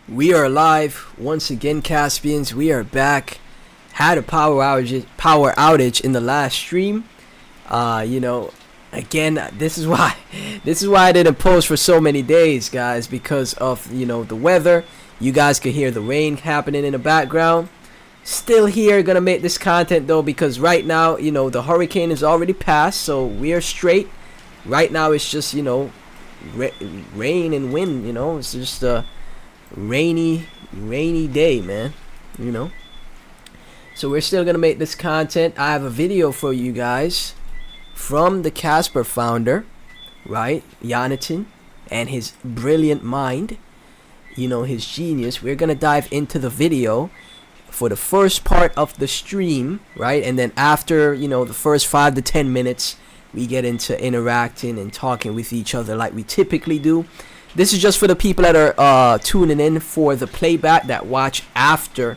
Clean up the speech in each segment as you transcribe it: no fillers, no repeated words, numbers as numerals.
We are live once again, Caspians. We are back. Had a power outage in the last stream. Again, this is why I didn't post for so many days, guys, because of the weather. You guys could hear the rain happening in the background. Still here, gonna make this content though, because right now, the hurricane is already passed, so we are straight. Right now, it's just rain and wind. It's just rainy day, man. So we're still gonna make this content. I have a video for you guys from the Kaspa founder, right, Jonathan, and his brilliant mind, his genius. We're gonna dive into the video for the first part of the stream, right, and then after the first 5 to 10 minutes we get into interacting and talking with each other like we typically do. This is just for the people that are tuning in for the playback, that watch after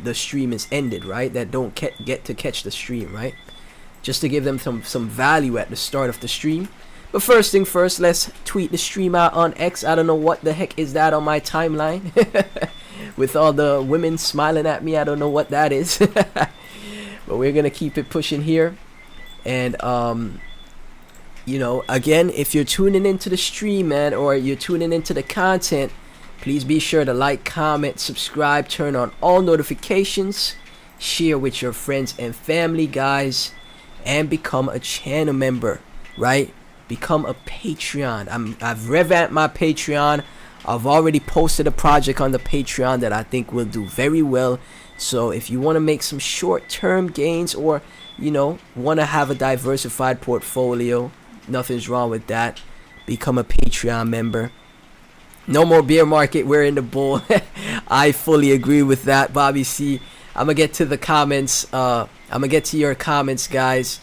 the stream is ended, right? That don't get to catch the stream, right? Just to give them some value at the start of the stream. But first thing first, let's tweet the stream out on X. I don't know what the heck is that on my timeline. With all the women smiling at me, I don't know what that is. But we're gonna keep it pushing here. And again, if you're tuning into the stream, man, or you're tuning into the content, please be sure to like, comment, subscribe, turn on all notifications, share with your friends and family, guys, and become a channel member, right? Become a Patreon. I've revamped my Patreon. I've already posted a project on the Patreon that I think will do very well. So if you want to make some short-term gains, or want to have a diversified portfolio, nothing's wrong with that. Become a Patreon member. No more bear market, we're in the bull. I fully agree with that, Bobby C. I'm gonna get to the comments. I'm gonna get to your comments, guys.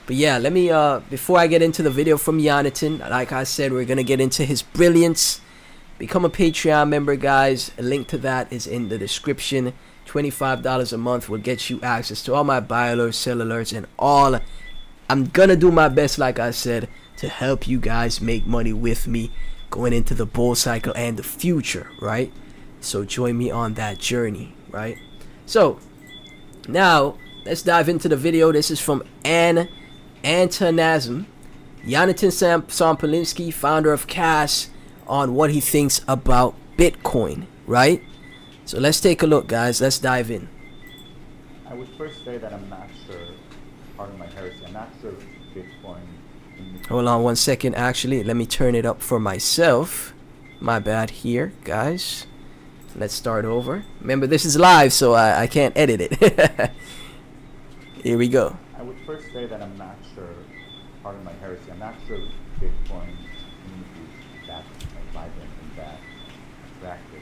But yeah, let me before I get into the video from Jonathan, like I said, we're gonna get into his brilliance. Become a Patreon member, guys. A link to that is in the description. $25 a month will get you access to all my buy alerts, sell alerts, and all. I'm gonna do my best, like I said, to help you guys make money with me going into the bull cycle and the future, right? So join me on that journey, right? So now let's dive into the video. This is from Antonazm, Jonathan Sampolinsky, founder of Kas, on what he thinks about Bitcoin, right? So let's take a look, guys. Let's dive in. I would first say that I'm not sure, pardon my heresy, I'm not sure if Bitcoin... Hold on one second, actually. Let me turn it up for myself. My bad here, guys. Let's start over. Remember, this is live, so I can't edit it. Here we go. I would first say that I'm not sure, pardon my heresy, I'm not sure if Bitcoin community is that vibrant and that attractive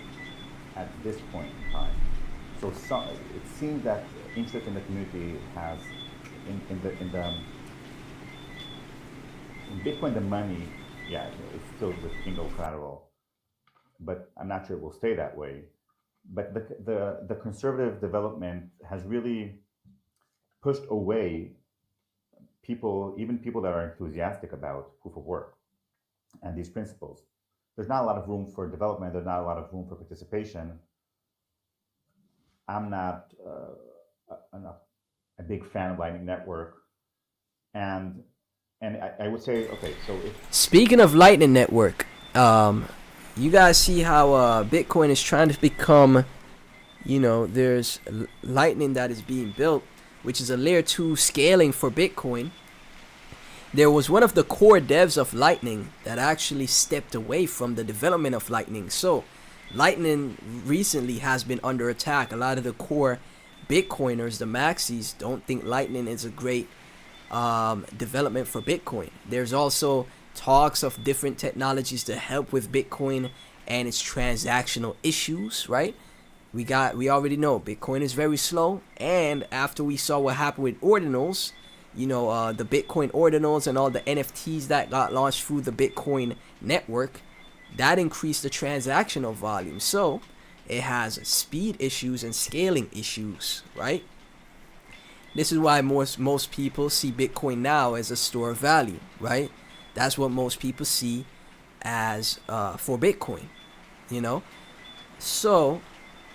at this point in time. So it seems that interest in the community has, in Bitcoin, the money, yeah, it's still with single collateral, but I'm not sure it will stay that way. But the conservative development has really pushed away people, even people that are enthusiastic about proof of work and these principles. There's not a lot of room for development. There's not a lot of room for participation. I'm not a big fan of Lightning Network, and I would say, okay, so speaking of Lightning Network, you guys see how Bitcoin is trying to become, there's Lightning that is being built, which is a layer 2 scaling for Bitcoin. There was one of the core devs of Lightning that actually stepped away from the development of Lightning. So Lightning recently has been under attack. A lot of the core Bitcoiners, the maxis, don't think Lightning is a great development for Bitcoin. There's also talks of different technologies to help with Bitcoin and its transactional issues, right? We already know Bitcoin is very slow, and after we saw what happened with ordinals, the Bitcoin ordinals and all the NFTs that got launched through the Bitcoin network, that increased the transactional volume. So it has speed issues and scaling issues, right? This is why most people see Bitcoin now as a store of value, right? That's what most people see as for Bitcoin, you know. So,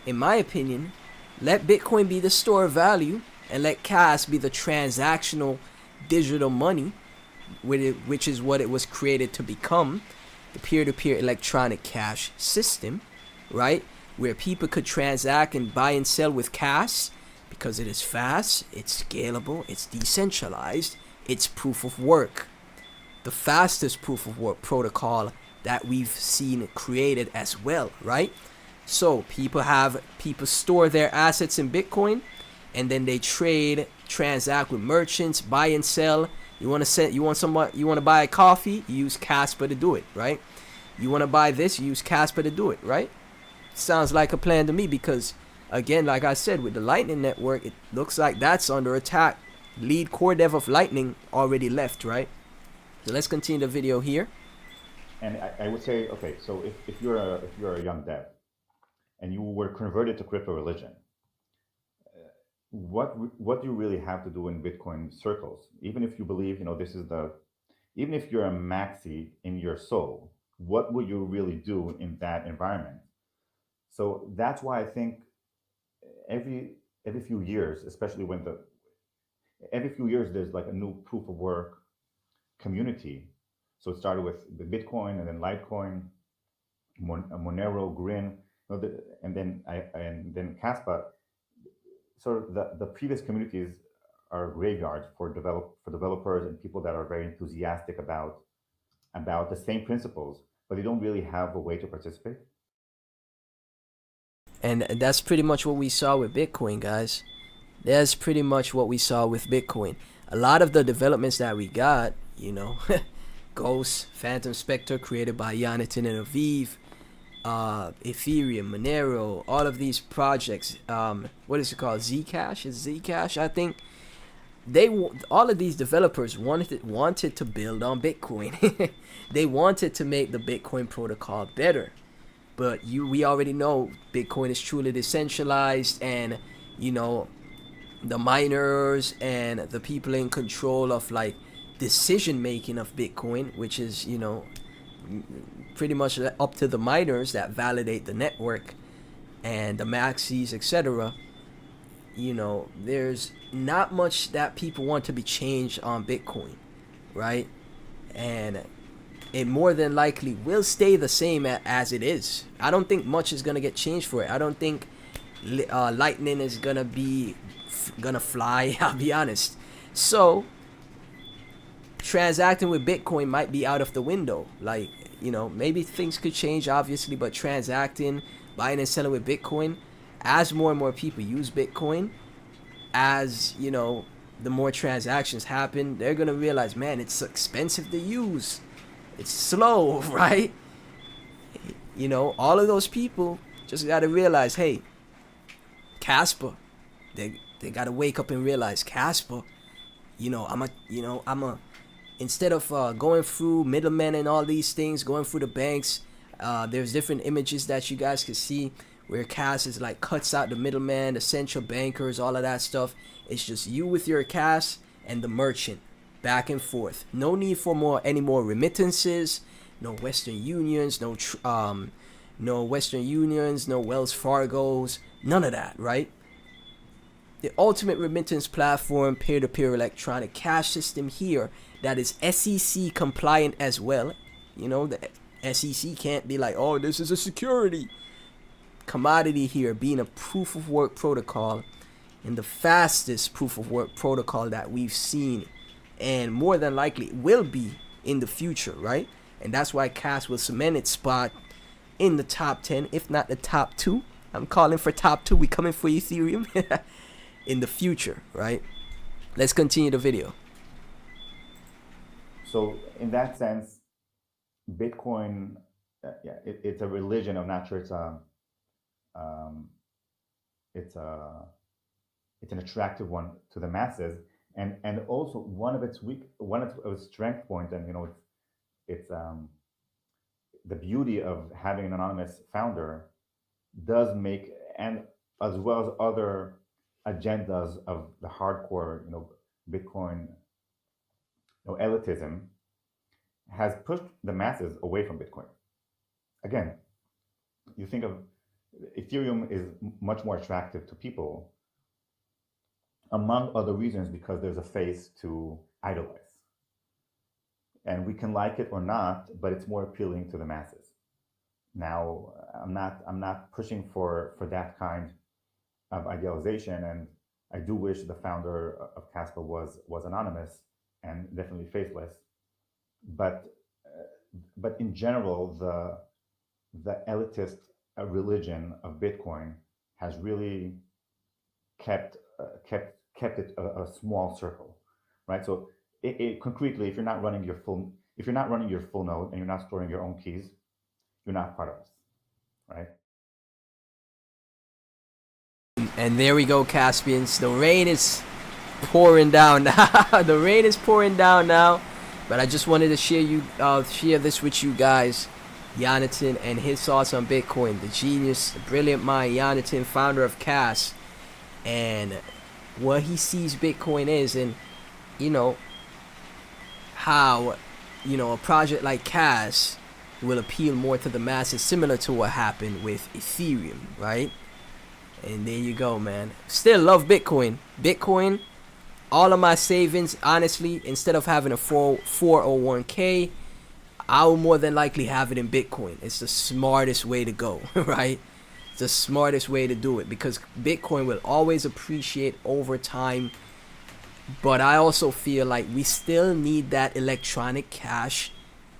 in my opinion, let Bitcoin be the store of value and let Kas be the transactional digital money, which is what it was created to become, the peer-to-peer electronic cash system, right? Where people could transact and buy and sell with Kas because it is fast, it's scalable, it's decentralized, it's proof of work. The fastest proof of work protocol that we've seen created as well, right? So people store their assets in Bitcoin, and then they transact with merchants, buy and sell. You want to buy a coffee, you use Kaspa to do it, right? You want to buy this, you use Kaspa to do it, right? Sounds like a plan to me, because again, like I said, with the Lightning Network, it looks like that's under attack. Lead core dev of Lightning already left, right? So let's continue the video here. And I would say, okay, so if you're a young dev and you were converted to crypto religion, what do you really have to do in Bitcoin circles? Even if you believe, even if you're a maxi in your soul, what will you really do in that environment? So that's why I think every few years, especially every few years, there's like a new proof of work community. So it started with the Bitcoin, and then Litecoin, Monero, Grin, and then Kaspa. So the previous communities are graveyards for developers and people that are very enthusiastic about the same principles, but they don't really have a way to participate. And that's pretty much what we saw with Bitcoin, guys. That's pretty much what we saw with Bitcoin. A lot of the developments that we got, Ghost, Phantom Spectre, created by Jonathan and Aviv, Ethereum, Monero, all of these projects, what is it called? Zcash? Is Zcash? I think all of these developers wanted to build on Bitcoin. They wanted to make the Bitcoin protocol better. But we already know Bitcoin is truly decentralized, and the miners and the people in control of like decision making of Bitcoin, which is pretty much up to the miners that validate the network and the maxis, etc. There's not much that people want to be changed on Bitcoin, right? And it more than likely will stay the same as it is. I don't think much is gonna get changed for it. I don't think Lightning is gonna fly. I'll be honest. So transacting with Bitcoin might be out of the window. Like, maybe things could change, obviously, but transacting, buying and selling with Bitcoin, as more and more people use Bitcoin, as the more transactions happen, they're gonna realize, man, it's expensive to use. It's slow, right? All of those people just got to realize, hey, Kaspa, they got to wake up and realize, Kaspa, instead of going through middlemen and all these things, going through the banks, there's different images that you guys can see where Kas is like cuts out the middleman, the central bankers, all of that stuff. It's just you with your Kas and the merchant, back and forth. No need for any more remittances, no Western Unions, no Western Unions, no Wells Fargos, none of that, right? The ultimate remittance platform, peer-to-peer electronic cash system here that is SEC compliant as well. The SEC can't be like, oh, this is a security commodity here, being a proof of work protocol, and the fastest proof of work protocol that we've seen, and more than likely will be in the future, right? And that's why Kas will cement its spot in the top 10, if not the top 2. I'm calling for top 2. We coming for Ethereum in the future, right? Let's continue the video. So in that sense, Bitcoin, it's a religion. I'm not sure it's an attractive one to the masses. And also one of its strength points, and it's the beauty of having an anonymous founder does make, and as well as other agendas of the hardcore Bitcoin elitism, has pushed the masses away from Bitcoin. Again, you think of Ethereum is much more attractive to people, among other reasons, because there's a face to idolize. And we can like it or not, but it's more appealing to the masses. Now, I'm not pushing for that kind of idealization, and I do wish the founder of Kaspa was anonymous and definitely faceless. But in general, the elitist religion of Bitcoin has really kept it a small circle, right? So concretely, if you're not running your full node and you're not storing your own keys, you're not part of us, right? And there we go, Caspians. The rain is pouring down. The rain is pouring down now. But I just wanted to share this with you guys. Jonathan and his thoughts on Bitcoin. The genius, the brilliant mind, Jonathan, founder of Kas. And what he sees Bitcoin is, and how a project like Kas will appeal more to the masses, similar to what happened with Ethereum, right? And there you go, man. Still love Bitcoin. All of my savings, honestly, instead of having a 401k, I will more than likely have it in Bitcoin. It's the smartest way to go, right? It's the smartest way to do it, because Bitcoin will always appreciate over time. But I also feel like we still need that electronic cash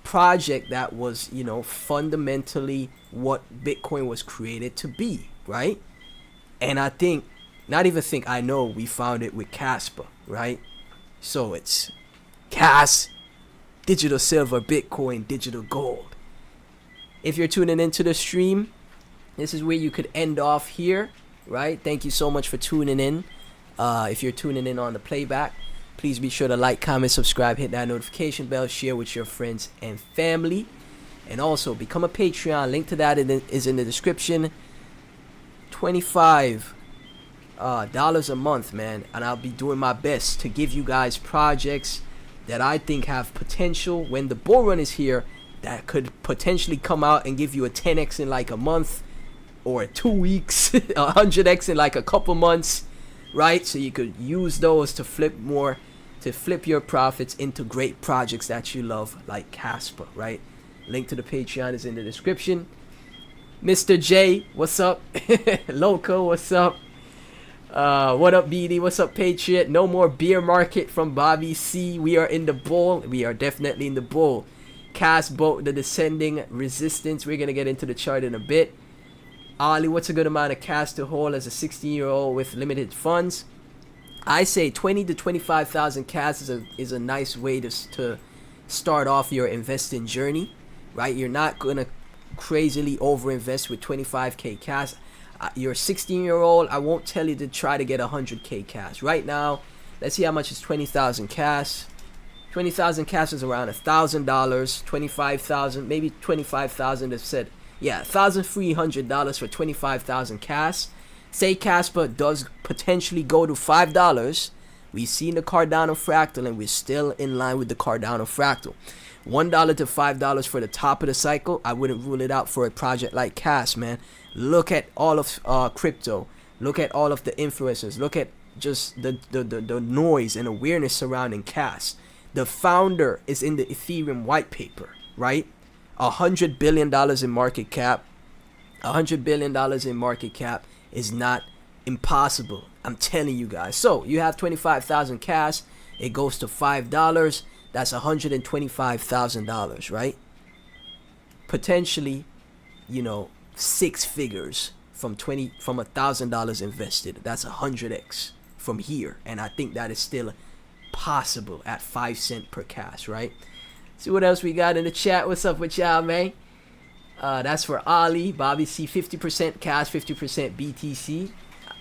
project that was, fundamentally what Bitcoin was created to be, right? And I know we found it with Kaspa, right? So it's Kas, digital silver, Bitcoin, digital gold. If you're tuning into the stream, this is where you could end off here, right? Thank you so much for tuning in. If you're tuning in on the playback, please be sure to like, comment, subscribe, hit that notification bell, share with your friends and family. And also become a Patreon. Link to that is in the description. $25 a month, man, and I'll be doing my best to give you guys projects that I think have potential when the bull run is here, that could potentially come out and give you a 10x in like a month or 2 weeks, 100x in like a couple months, right? So you could use those to flip your profits into great projects that you love, like Kaspa, right? Link to the Patreon is in the description. Mr. J, what's up? Luca, what's up? What up, BD? What's up, Patriot? No more beer market from Bobby C. We are in the bull. We are definitely in the bull. Kas boat the descending resistance. We're gonna get into the chart in a bit. Ali, what's a good amount of Kas to hold as a 16-year-old with limited funds? I say 20 to 25,000 Kas is a nice way to start off your investing journey, right? You're not gonna crazily overinvest with 25k Kas. You're a 16-year-old. I won't tell you to try to get 100k Kas right now. Let's see how much is 20,000 Kas. 20,000 Kas is around $1,000. 25,000, maybe 25,000. Have said, yeah, $1,300 for 25,000 Kas. Say Kaspa does potentially go to $5. We've seen the Cardano fractal, and we're still in line with the Cardano fractal. $1 to $5 for the top of the cycle. I wouldn't rule it out for a project like Kas, man. Look at all of crypto. Look at all of the influencers. Look at just the noise and awareness surrounding Kas. The founder is in the Ethereum white paper, right? $100 billion in market cap. $100 billion in market cap is not impossible. I'm telling you guys. So you have 25,000 Kas. It goes to $5. That's $125,000, right? Potentially, 6 figures from $1,000 invested. That's 100x from here, and I think that is still possible at 5 cents per Kas, right? See what else we got in the chat. What's up with y'all, man? That's for Ali. Bobby C, 50% Kas, 50% BTC.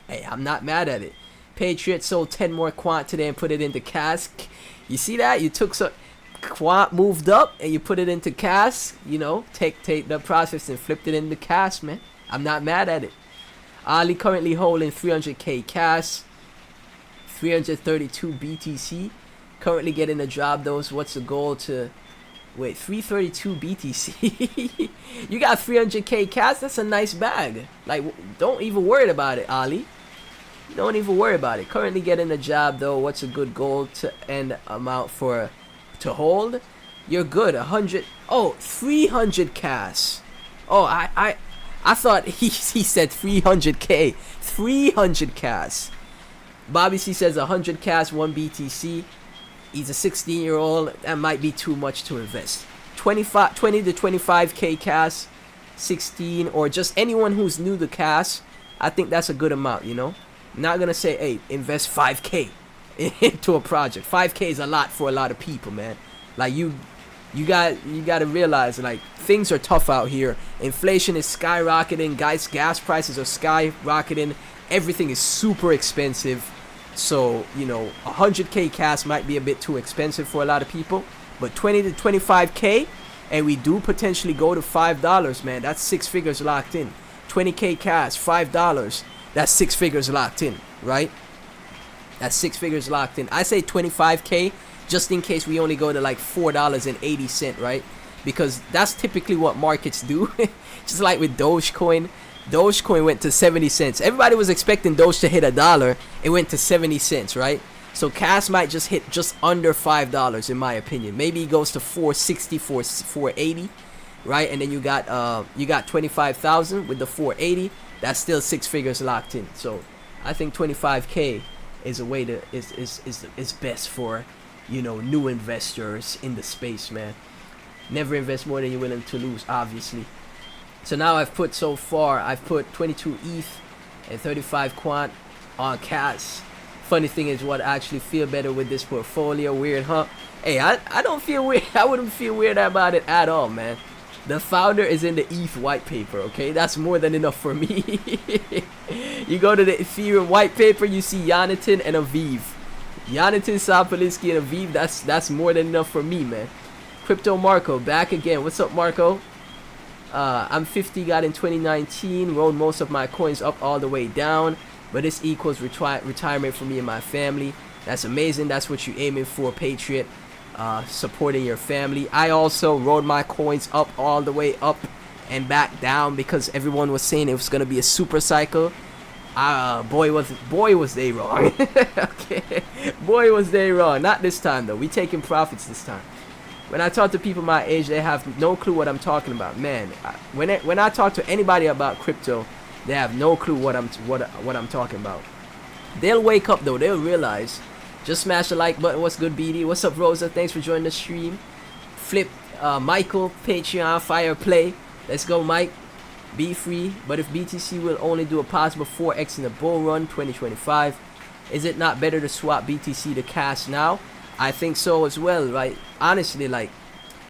Hey, I'm not mad at it. Patriot sold 10 more quant today and put it into Kas. You see that? You took some quant, moved up, and you put it into Kas. Take the process and flipped it into Kas, man. I'm not mad at it. Ali currently holding 300k Kas, 332 BTC. Currently getting a job, though. So what's the goal to Wait, 332 BTC. You got 300k cash. That's a nice bag. Like, don't even worry about it, Ali. Don't even worry about it. Currently getting a job though. What's a good goal to end amount for to hold? You're good. 100. Oh, 300 cash. Oh, I thought he said 300k. 300 cash. Bobby C says 100 cash, 1 BTC. He's a 16-year-old. That might be too much to invest. 20 to 25k cash, 16, or just anyone who's new to cash. I think that's a good amount, you know. I'm not gonna say, hey, invest 5k into a project. 5k is a lot for a lot of people, man. Like you got to realize, like, things are tough out here. Inflation is skyrocketing. Gas prices are skyrocketing. Everything is super expensive. So, you know, 100k cash might be a bit too expensive for a lot of people. But 20 to 25k, and we do potentially go to $5, man. That's 6 figures locked in. 20k cash, $5. That's 6 figures locked in, right? That's 6 figures locked in. I say 25k, just in case we only go to like $4.80, right? Because that's typically what markets do. Just like with Dogecoin. Dogecoin went to 70 cents. Everybody was expecting Doge to hit $1. It went to 70 cents, right? So Cas might just hit just under $5 in my opinion. Maybe it goes to 460, 480, right? And then you got 25,000 with the 480. That's still 6 figures locked in. So I think 25k is a way to is best for, you know, new investors in the space, man. Never invest more than you're willing to lose, obviously. So now I've put 22 ETH and 35 quant on Cas. Funny thing is, what I actually feel better with this portfolio. Weird, huh? Hey, I don't feel weird. I wouldn't feel weird about it at all, man. The founder is in the ETH white paper, okay? That's more than enough for me. You go to the Ethereum white paper, you see Jonathan and Aviv. Jonathan, Sapolinsky, and Aviv, that's more than enough for me, man. Crypto Marco, back again. What's up, Marco? I'm 50, got in 2019, rolled most of my coins up all the way down, but this equals retirement for me and my family. That's amazing. That's what you're aiming for, Patriot. Supporting your family. I also rode my coins up all the way up and back down because everyone was saying it was gonna be a super cycle. Boy was they wrong. Okay, boy was they wrong. Not this time though. We taking profits this time. When I talk to people my age, they have no clue what I'm talking about. Man, when I talk to anybody about crypto, they have no clue what I'm talking about. They'll wake up though. They'll realize. Just smash the like button. What's good, BD? What's up, Rosa? Thanks for joining the stream. Flip, Michael, Patreon, Fire Play. Let's go, Mike. Be free. But if BTC will only do a possible 4x in the bull run 2025, is it not better to swap BTC to cash now? I think so as well, right? Honestly, like,